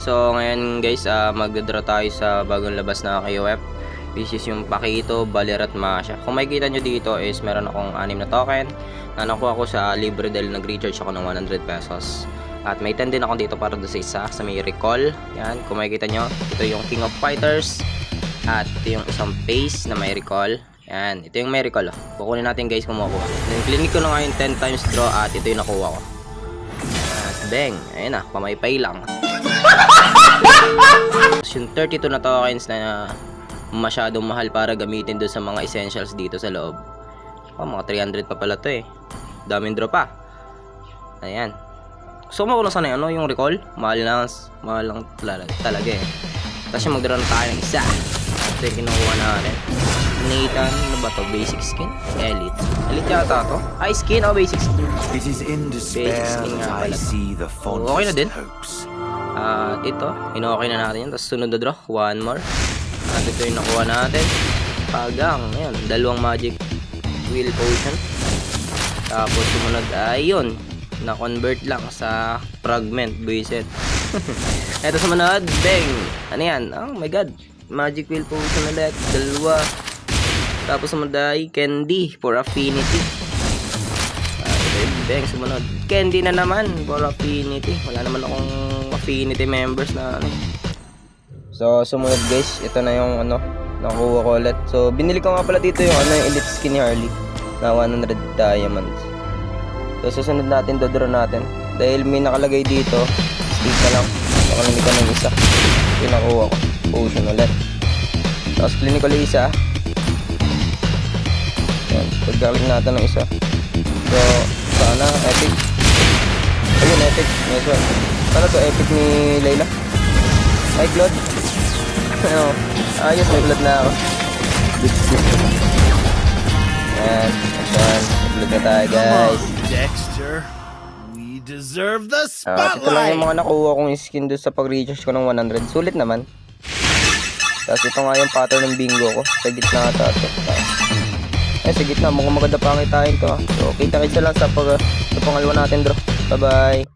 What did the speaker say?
So ngayon guys, magdodra tayo sa bagong labas na KOF, which is yung Pakito, Baler at Masha. Kung makikita nyo dito is meron akong 6 na token na nakuha ko sa libre dahil nag-recharge ako ng 100 pesos. At may 10 din ako dito para doon sa isa, sa may recall. Yan, kung makikita nyo, ito yung King of Fighters. At ito yung isang base na may recall. Yan, ito yung may recall. Kukunin natin guys kung makuha. Then clinic ko na ngayon 10 times draw at ito yung nakuha ko. At bang, ayun na, pamaypay lang. Yung 32 na tokens na masyadong mahal para gamitin doon sa mga essentials dito sa loob. Mga 300 pa pala to eh. Daming draw pa. Ayan. So makulang sana yung recall. Mahal lang talaga eh. Tapos yung magdraw na tayo ng isa. Ito yung kinukuha natin. Nathan, ano ba to? Basic skin? Elite. Elite yata to? Ay, skin o basic skin? It is in despair that I see the fondest hopes. At ito, in-okay na natin yun. Tapos sunod na draw, one more. At ito yung nakuha natin. Pagang, ayan, dalawang magic wheel potion. Tapos sumunod ay yun, na-convert lang sa fragment, buisit. Ito sumunod, bang! Ano yan? Oh my god, magic wheel potion ulit, dalawa. Tapos sumunod ay candy for affinity. Bang, sumunod candy na naman for affinity. Wala naman akong affinity members na ano. So sumunod guys, ito na yung nakuha ko ulit. So binili ko nga pala dito yung yung elite skin ni Harley na 100 diamonds. So susunod natin, dodraw natin. Dahil may nakalagay dito, skip na lang. Nakalagay ko ng isa. Yung nakuha ko, potion ulit. Tapos clinical isa. Yan, pagkalik natin ng isa. So sana epic. Ayun, epic. Nice one. Sana to epic ni Layla. Hi Claude. Ayos, may blood na ako. Ayan, nice one. May blood na tayo guys. Dexter, we deserve the Ito lang yung mga nakuha kong skin doon sa pag-recharge ko ng 100. Sulit naman. Tapos ito nga yung pattern ng bingo ko. Sa gitna ata ito. Sa gitna, mukhang maganda pangitain to. So kita lang sa pangalawa natin draw. Bye bye.